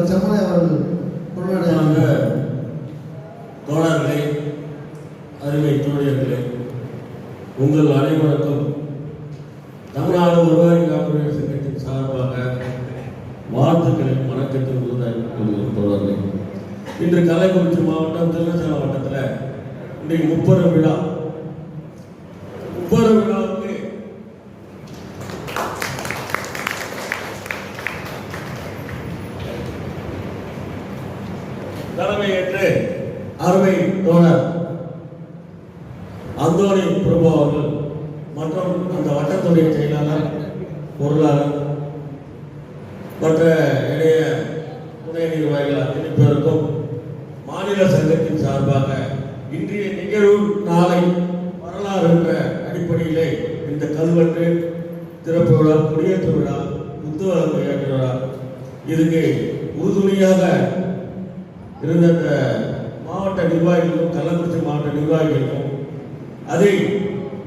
செம்மனை அவர்கள் தோழர்களே, அருமை தோழியர்களே, உங்கள் அனைவருக்கும் தமிழ்நாடு வருவாய் காப்புரிமை சங்கத்தின் சார்பாக வாழ்த்துக்களையும் வணக்கத்தையும் உறுதியாக தோழர்களே. இன்று கள்ளக்குறிச்சி மாவட்டம் திருநெல்வேலி மாவட்டத்தில் இன்றைக்கு முப்பெரும் விழா. முப்பெரும் விழாவுக்கு தலைமையேற்று அருமை தோழர் அந்தோணி பிரபு அவர்கள் மற்றும் அந்த வட்டத்துடைய செயலாளர், பொருளாளர் மற்ற இணைய துணை நிர்வாகிகள் அத்தனை பேருக்கும் மாநில சங்கத்தின் சார்பாக இன்றைய நிகழ்வு நாளை வரலாறு என்ற அடிப்படையிலே இந்த கல்வெட்டு திறப்பு விழா, குடியேற்ற விழா, புத்தக ஏற்ற விழா இதுக்கு உறுதுணையாக இருந்த மாவட்ட நிர்வாகிகளும் கள்ளக்குறிச்சி மாவட்ட நிர்வாகிகளுக்கும் அதை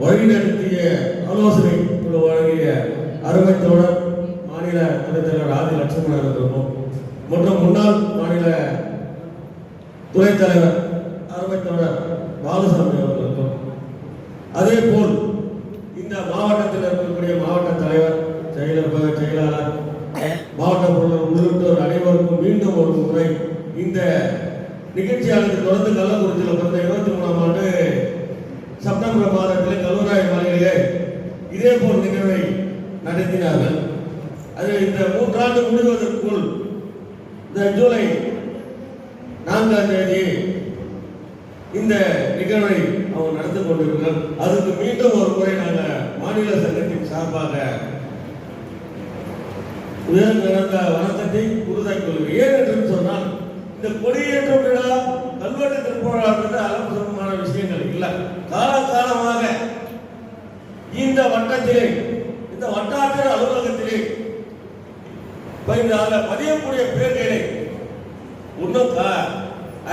வழிநடத்திய ஆலோசனை குழு வழங்கிய அருமை தோழர் மாநில துணைத் தலைவர் ஆதி லட்சுமணன் அவர்களுக்கும் மற்றும் முன்னாள் மாநில துணைத் தலைவர் அருமை தோழர் பாலசாமி அவர்களுக்கும் அதே போல் இந்த மாவட்டத்தில் இருக்கக்கூடிய மாவட்ட தலைவர், செயலாளர், மாவட்ட பொருளாளர் உள்ளிட்டோர் அனைவருக்கும் மீண்டும் ஒரு முறை இந்த நிகழ்ச்சியானது தொடர்ந்து கள்ளக்குறிச்சியில் பிறந்த 23ஆம் ஆண்டு செப்டம்பர் மாதத்தில் கல்லூராய் மாலையிலே இதே போல் நிகழ்வை நடத்தினார்கள். அது இந்த 3 ஆண்டு முடிவதற்குள் இந்த ஜூலை 4ஆம் தேதி இந்த நிகழ்வை அவங்க நடத்தி கொண்டிருக்கிறார். அதுக்கு மீண்டும் ஒரு முறை நாங்கள் மாநில சங்கத்தின் சார்பாக உயர்ந்த வணக்கத்தை உறுதியாக்கிக் கொள்கிறோம். ஏன் என்று சொன்னால் இந்த கொடியேற்ற விழா, கல்வெட்டு திருப்பி அலம்பரமான விஷயங்கள் இல்லை. காலகாலமாக இந்த வட்டத்திலே, இந்த வட்டாட்சியர் அலுவலகத்திலே பதியக்கூடிய பேர்களை இன்னும்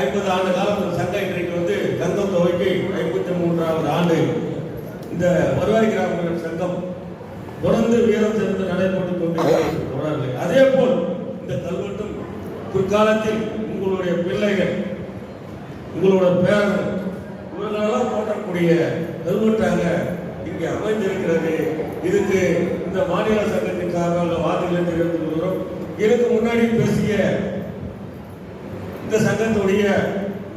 50 ஆண்டு காலம் சங்கம் இன்றைக்கு தங்கம் தொகைக்கு 53வது ஆண்டு இந்த வருவாய் கிராம சங்கம் தொடர்ந்து வீரம் சேர்ந்து நடைபெற்றுக் கொண்டிருக்கிறார்கள். அதே போல் இந்த கல்வெட்டும் பிற்காலத்தில் உங்களுடைய பிள்ளைகள், உங்களுடைய பேரர்கள், இவர்களெல்லாம் போற்றக்கூடிய கல்வெட்டாக இங்கே அமைந்திருக்கிறது. இதுக்கு இந்த மாநில சங்கத்தின் சார்பாக வாழ்த்துக்களை தெரிவித்துக் கொள்கிறோம். எனக்கு முன்னாடி பேசிய இந்த சங்கத்துடைய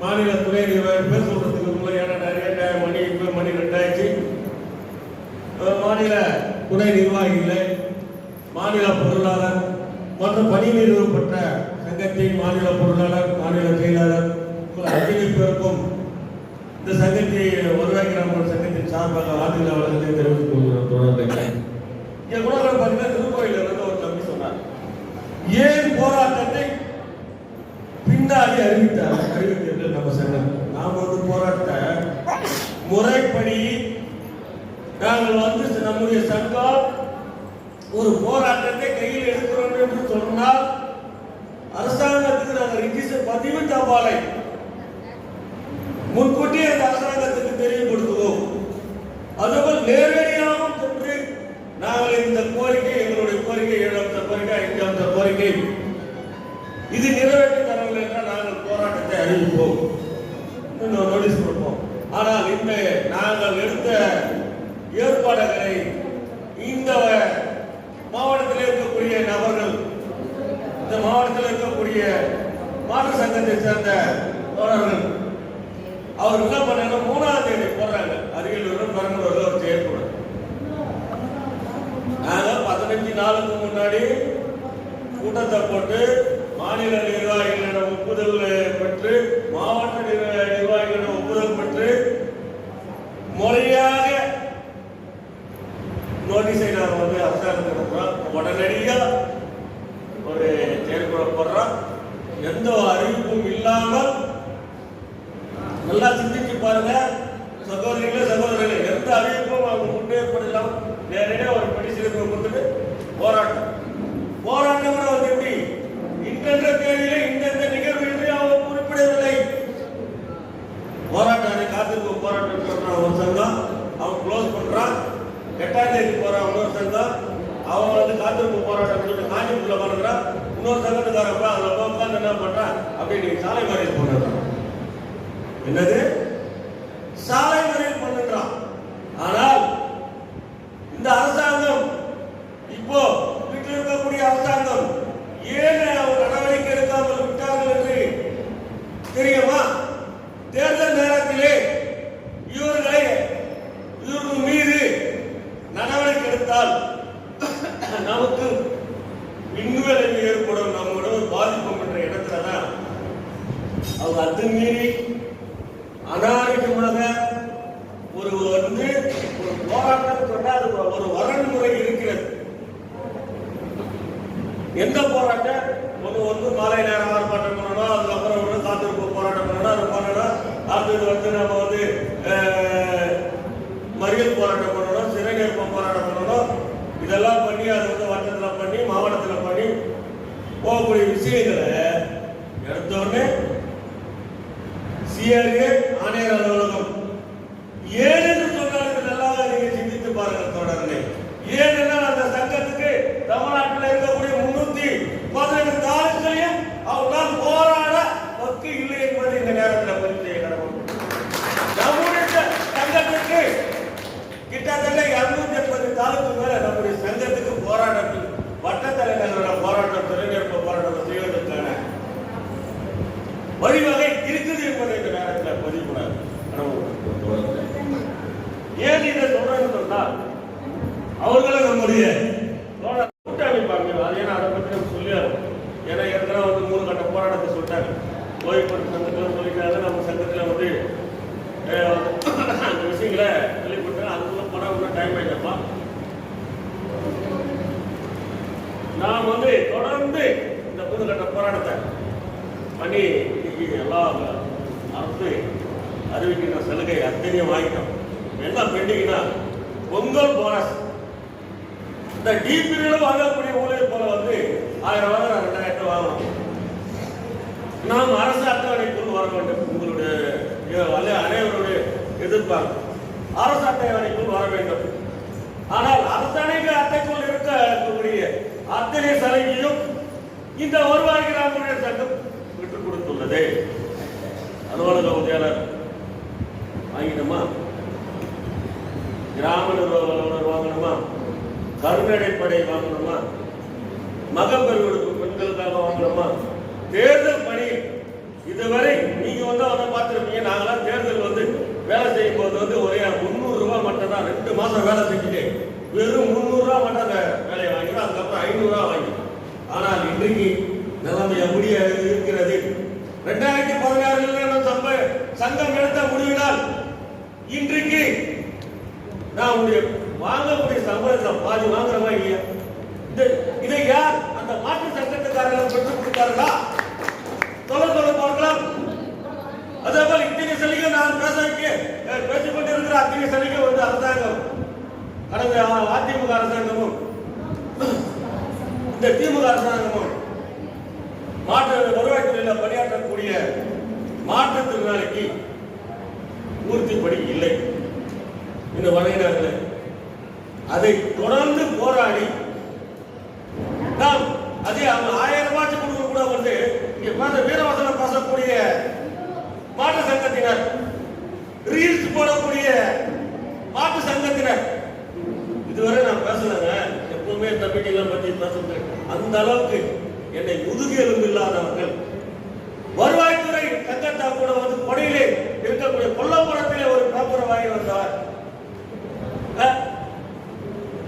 மாநில துணை நிர்வாகி பேர் சொல்றதுக்கு முன்னாடி நிறைய மணி 2 ஆயிடுச்சு. மாநில துணை நிர்வாகிகளை, மாநில பொருளாளர் மற்றும் பணி நிறுவப்பட்ட சங்கத்தின் மாநில பொருளாளர், மாநில செயலாளர் அத்தனை பேருக்கும் இந்த சங்கத்தை வருவாய் கிராம சங்கத்தின் சார்பாக வாழ்த்துக்களை வழங்கத்தை தெரிவித்துக் கொள்கிறோம். தொடர்ந்து என் கூட பார்த்தீங்கன்னா திருக்கோயில இருந்து ஒரு தம்பி சொன்னார், ஏன் போராட்டத்தை பின்னாடி அறிவித்தீர்கள் நம்ம சங்கம். நாம் போராட்ட முறைப்படி நாங்கள் நம்முடைய சங்கம் ஒரு போராட்டத்தை கையில் எடுக்கிறோம் என்று சொன்னால் அரசாங்கத்துக்கு நாங்கள் ரிஜிஸ்டர் பதிவு தபாலை முன்கூட்டியே அந்த அரசாங்கத்துக்கு தெரியப்படுத்துவோம். அதுபோல் நேரடியாகவும் சென்று நாங்கள் இந்த கோரிக்கை, எங்களுடைய கோரிக்கை 7ஆம் கோரிக்கை, 5ஆம் கோரிக்கை இது நிறைவேற்றி தரவில்லை என்றால் நாங்கள் போராட்டத்தை அறிவிப்போம், நோட்டீஸ் கொடுப்போம். ஆனால் இந்த நாங்கள் எடுத்த ஏற்பாடுகளை இந்த மாவட்டத்தில் இருக்கக்கூடிய நபர்கள், இந்த மாவட்டத்தில் இருக்கக்கூடிய மாற்று சங்கத்தை சேர்ந்த தோழர்கள் அவர் என்ன பண்ணாங்க, 3ஆம் தேதி போடுறாங்க. அருகில் பெரம்பலூர்ல ஒரு செயற்படும். நாங்கள் 15 நாளுக்கு முன்னாடி கூட்டத்தை போட்டு மாநில நிர்வாகிகளிடம் ஒப்புதல் பெற்று, மாவட்ட நிர்வாகிகளிடம் ஒப்புதல் பெற்று முறையாக நோட்டீஸை நாங்கள் அரசாங்கத்துக்கு கொடுக்குறோம். உடனடியாக ஒரு செயல்பட போடுறோம். எந்த அறிவிப்பும் இல்லாமல் நல்லா சிந்திச்சு பாருங்க சகோதரிகளே, எந்த அறிவிப்பும் அவங்க முன்னேற்படலாம். நேரடியாக ஒரு பெட்டிஷன் கொடுத்துட்டு போராட்டம் எப்படி இந்தெந்த தேதியில இந்தெந்த நிகழ்வு என்று அவர் குறிப்பிடவில்லை. போராட்டம் காத்திருப்பு போராட்டம் சொல்றான் ஒரு சங்கம், அவன் க்ளோஸ் பண்றான். 8ஆம் தேதி போறான் இன்னொரு சங்கம், அவன் காத்திருப்பு போராட்டம் இன்னொரு சங்கத்துக்காரப்ப அதில் உட்காந்து என்ன பண்றான் அப்படி நீ சாலை மறியல் பண்ணுறான். என்னது சாலை மறியல் பண்ணுறான். ஆனால் இந்த அரசாங்கம் இப்போ வீட்டில் இருக்கக்கூடிய அரசாங்கம் ஏன் அவர் நடவடிக்கை எடுக்காமல் விட்டார்கள் என்று தெரியுமா? தேர்தல் நேரத்திலே இவர்கள் மீது நடவடிக்கை எடுத்தால் நமக்கு பின்விளைவு ஏற்படும், நம்மளோட பாதிக்கும் என்ற இடத்துல தான் அவங்க அத்துமீறி அநாகரிகமாக ஒரு போராட்டம் சொன்னால் ஒரு வரன்முறை இருக்கிறது. எந்த போராட்டம் ஒன்று மாலை நேரம் ஆர்ப்பாட்டம் பண்ணணும், அதுக்கப்புறம் காத்திருப்பு போராட்டம் பண்ணணும், அது பண்ணணும், அடுத்தது நம்ம மறியல் போராட்டம் பண்ணணும், சிறை நிரப்பம் போராட்டம் பண்ணணும். இதெல்லாம் பண்ணி அது வட்டத்தில் பண்ணி மாவட்டத்தில் பண்ணி போகக்கூடிய விஷயங்களை எடுத்தோடனே சிஆர்ஏ ஆணையர் அலுவலகம் ஏன் என்று சொன்னாலும் நல்லா நீங்க சிந்தித்து பாருங்கள் தொடர்ந்து. ஏனென்றால் அந்த சங்கத்துக்கு தமிழ்நாட்டில் இருக்கக்கூடிய 318 தாலுகளையும் அவர்களால் போராட வக்கு இல்லை என்பது இந்த நேரத்தில் பதிவு செய்ய கடவுள். நம்முடைய சங்கத்துக்கு கிட்டத்தட்ட 280 தாலுக்கு மேல நம்முடைய சங்கத்துக்கு போராட்டம் வட்டத்தலைநகரோட போராட்டம் திரைநிரப்ப போராட்டம் செய்வதற்கான வழிவகை இருக்குது என்பதை இந்த நேரத்தில் பதிவுக்கூடாது. ஏன் இதை சொல்றேன்னு சொன்னால் அவர்களும் நம்முடைய கூட்டமைப்பாங்க. அது ஏன்னா அதை பற்றி நம்ம சொல்லியாரு. ஏன்னா ஏற்கனவே 3 கட்ட போராட்டத்தை சொல்லிட்டாங்க. ஓய்வுபெற்ற சங்கத்தில் சொல்லிட்டாங்க. நம்ம சங்கத்தில் அந்த விஷயங்களை வெளிப்பட்டு அதுக்குள்ள படம் இன்னும் டைம் ஆயிட்டப்பா. நாம் தொடர்ந்து இந்த புதுக்கட்ட போராட்டத்தை பண்ணி எல்லா அரசு அறிவிக்கின்ற சலுகை அத்தனையும் வாங்கிட்டோம். என்ன பெண்டிங்னா பொங்கல் போனஸ் இந்த டிபிரியில் வாங்கக்கூடிய ஊழியர் போல 1000 வாங்க 2000 வாங்கணும். நாம் அரசு அட்டவணைக்குள் வர வேண்டும். உங்களுடைய அனைவருடைய எதிர்பார்ப்பு அரசு அட்டவணைக்குள் வர வேண்டும். ஆனால் அரசாணைக்கு அட்டைக்குள் இருக்கக்கூடிய அத்தனை சலுகையும் இந்த வருவாய் கிராம சங்கம் விட்டுக் கொடுத்துள்ளது. அலுவலக உதவியாளர் வாங்கினோமா, கிராம நிர்வாக அலுவலர் வாங்கணுமா, கருணடைப்படை வாங்கணுமா, மகப்பெருவெடுப்பு பெண்களுக்காக வாங்கணுமா, தேர்தல் பணி இதுவரை நீங்க அதை பார்த்திருப்பீங்க. நாங்களாம் தேர்தல் வேலை செய்யும் போது ஒரே 300 ரூபாய் மட்டும் தான் 2 மாசம் வேலை செஞ்சுட்டு வெறும் 300 ரூபாய் மட்டும் அந்த வேலையை வாங்கிடும். அதுக்கப்புறம் 500 ரூபாய் வாங்கி. ஆனால் இன்றைக்கு நிலைமை அப்படியே இருக்கிறது. 2016 சங்கம் எடுத்த முடிவினால் இன்றைக்கு நான் வாங்கக்கூடிய சம்பளத்தில் பாதி வாங்குறமா இல்லையா? இதை யார் அந்த மாற்று சங்கத்துக்காரர்கள் பெற்றுக் கொடுத்தார்களா? சொல்ல பார்க்கலாம். அதே போல இத்தனை சலுகை நான் பேசிக் கொண்டிருக்கிற அத்தனை சலுகை அரசாங்கம் கடந்த அதிமுக அரசாங்கமும் இந்த திமுக அரசாங்கமும் வருவாய்த்துறையில் பணியாற்றக்கூடிய மாற்றுத்திறனாளிக்கு பூர்த்திப்படி இல்லை இந்த வழங்கினார்கள். அதை தொடர்ந்து போராடி நாம் அதே 1000 ரூபாய் கொடுக்க கூட இங்க வீரவசனம் பேசக்கூடிய மாற்று சங்கத்தினர், ரீல்ஸ் போடக்கூடிய மாற்று சங்கத்தினர் இதுவரை நான் பேசலங்க. எப்பவுமே இந்த மீட்டிங்லாம் பற்றி பேசுறது அந்த அளவுக்கு என்னை முதுகு எலும்பு இல்லாதவர்கள் வருவாய்த்துறை சங்கத்தா கூட கொடையிலே இருக்கக்கூடிய கொல்லப்புறத்திலே ஒரு பேப்பரை வாங்கி வந்தவர்,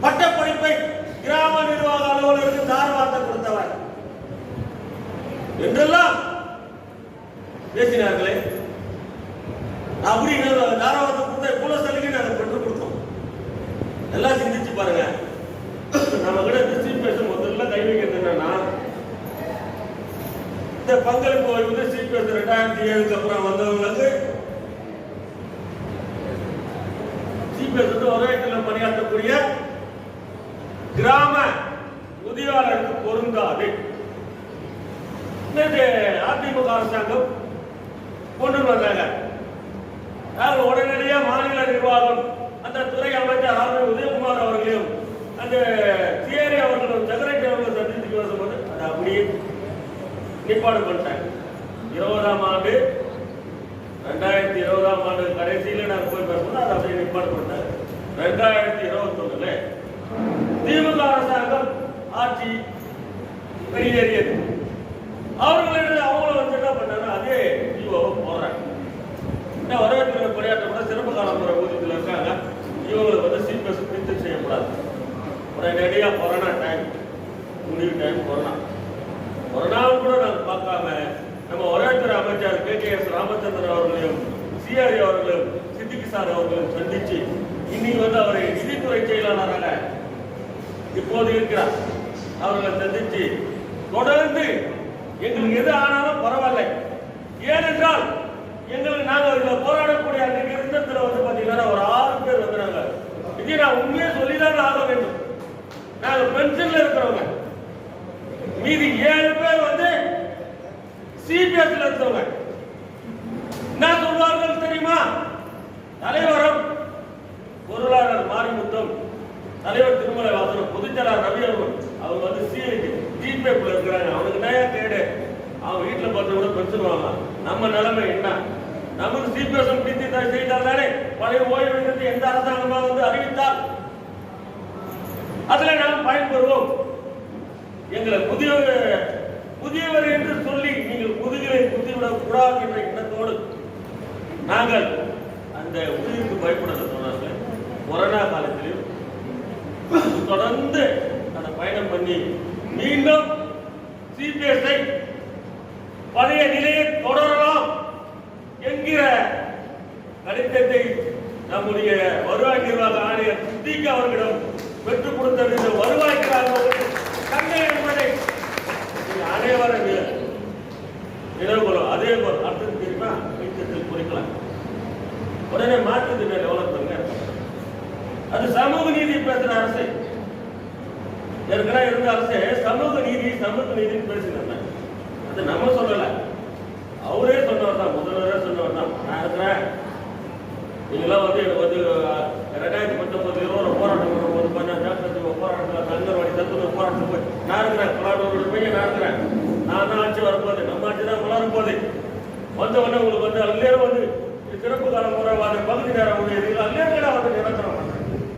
பட்டப்படிப்பை கிராம நிர்வாக அலுவலருக்கு தார்வார்த்தை கொடுத்தவர் என்றெல்லாம் பேசினார்களே. அப்படி தாராவத்தை கொடுத்த குல சலுகை நாங்கள் பெற்றுக் கொடுத்தோம். எல்லாம் சிந்திச்சு பாருங்க. நம்ம கிட்ட டிஸ்ட்ரிபியூஷன் முதல்ல கை வைக்கிறது என்னன்னா இந்த பங்களிப்பு டிஸ்ட்ரிபியூஷன் 2007 அப்புறம் வந்தவங்களுக்கு வருவாய்த்துறையில் பணியாற்றக்கூடிய கிராம உதவியாளருக்கு பொருந்தாது. அதிமுக அரசாங்கம் கொண்டு வந்தாங்க. உடனடியாக மாநில நிர்வாகம் அந்த துறை அமைச்சர் ஆர். உதயகுமார் அவர்களையும் அந்த சிஆர்ஏ அவர்களும் செக்ரட்டரி அவர்களும் சந்தித்து பேசும்போது அதை அப்படியே நிப்பாடு பண்ணிட்டாங்க. 20ஆம் ஆண்டு 2020ஆம் ஆண்டு கடைசியில் நாங்கள் போய் பேசும்போது அதை அப்படியே நிப்பாடு பண்ணிட்டாங்க. 2021 திமுக அரசாங்கம் ஆட்சி வெளியேறியது. அவங்களும் வந்து என்ன பண்ணாங்க, அதே ஜீவோவை போடுறாங்க. வரவேற்பு பணியாற்ற கூட சிறப்பு காலமுறை ஊதியத்தில் இருக்காங்க. இவங்களுக்கு வந்து சிபிஎஸ் பிரித்து செய்யக்கூடாது. உடனடியாக கொரோனா டைம், முடிவு டைம் கொரோனாவும் கூட நாங்கள் பார்க்காம நம்ம வரவேற்புறை அமைச்சர் KKS ராமச்சந்திரன் அவர்களையும் CRE அவர்களையும் சித்திக்கு சார் அவர்களையும் சந்திச்சு இன்னைக்கு வந்து அவரை நிதித்துறை செயலாளராக இப்போது இருக்கிறார். அவர்களை சந்திச்சு தொடர்ந்து எங்களுக்கு எது ஆனாலும் பரவாயில்லை, ஏனென்றால் எங்களுக்கு நாங்கள் இதில் போராடக்கூடிய அன்றைக்கு இருந்ததுல வந்து பார்த்தீங்கன்னா ஒரு 6 பேர் வந்துறாங்க. இது நான் உண்மையை சொல்லிதான் ஆக வேண்டும். நாங்கள் பென்ஷன்ல இருக்கிறவங்க, மீதி 7 பேர் வந்து சிபிஎஸ்ல இருக்கிறவங்க. என்ன சொல்வார்கள் தெரியுமா? தலைவரும் பொருளாளர் மாரிமுத்தம், தலைவர் திருமலை வாசனம், பொதுச்செயலாளர் ரவி அவங்க வந்து ஜிபேப்ல இருக்கிறாங்க. அவனுக்கு நிறைய கேடு, அவன் வீட்டில் பார்த்து கூட பென்ஷன் வாங்கலாம். நம்ம நிலைமை என்ன? நமக்கு சிபிஎஸ் பிரித்து செய்தால் தானே பழைய ஓய்வூதியத்தை எந்த அரசாங்கமாக வந்து அறிவித்தால் அதுல நாம் பயன்பெறுவோம். எங்களை புதியவர் என்று சொல்லி நீங்கள் முதுகிலை குத்திவிடக் கூடாது என்ற எண்ணத்தோடு நாங்கள் அந்த உயிருக்கு பயப்பட சொன்னார்கள். கொரோனா காலத்திலும் தொடர்ந்து அந்த பயணம் பண்ணி மீண்டும் சிபிஎஸ்ஐ பழைய நிலையை தொடரலாம் என்கிற கடிதத்தை நம்முடைய வருவாய் நிர்வாக ஆணையர் சித்திக் அவர்களிடம் பெற்றுக் கொடுத்தது. இந்த வருவாய் தங்கை என்பதை அனைவரும் நினைவுகளும் அதே போல் அடுத்தது தெரியுமா, வீட்டத்தில் குறிக்கலாம். உடனே மாற்றுது மேல் எவ்வளவு அது சமூக நீதி பேசுற அரசு. ஏற்கனவே இருந்த அரசு சமூக நீதி பேசினாங்க. அது நம்ம சொல்லல, அவரே சொன்னவர் தான், முதல்வரே சொன்னவர் தான். நான் இருக்கிறேன், நீங்களாம் வந்து எனக்கு வந்து 2019 போராட்டம் பண்ணும்போது போராட்டத்தில் அங்கன்வாடி தத்துவ போராட்டம் போய் நான் இருக்கிறேன், போராட்டம் பையன் நான் இருக்கிறேன். நான் தான் ஆட்சி வரப்போது, நம்ம ஆட்சி தான் வளரும் போது வந்த உடனே உங்களுக்கு வந்து அல்லேரும் வந்து சிறப்பு கால முறைவாத பகுதி நேரம் ஊழியர்கள் அல்லேர்களாக வந்து நிரந்தரம்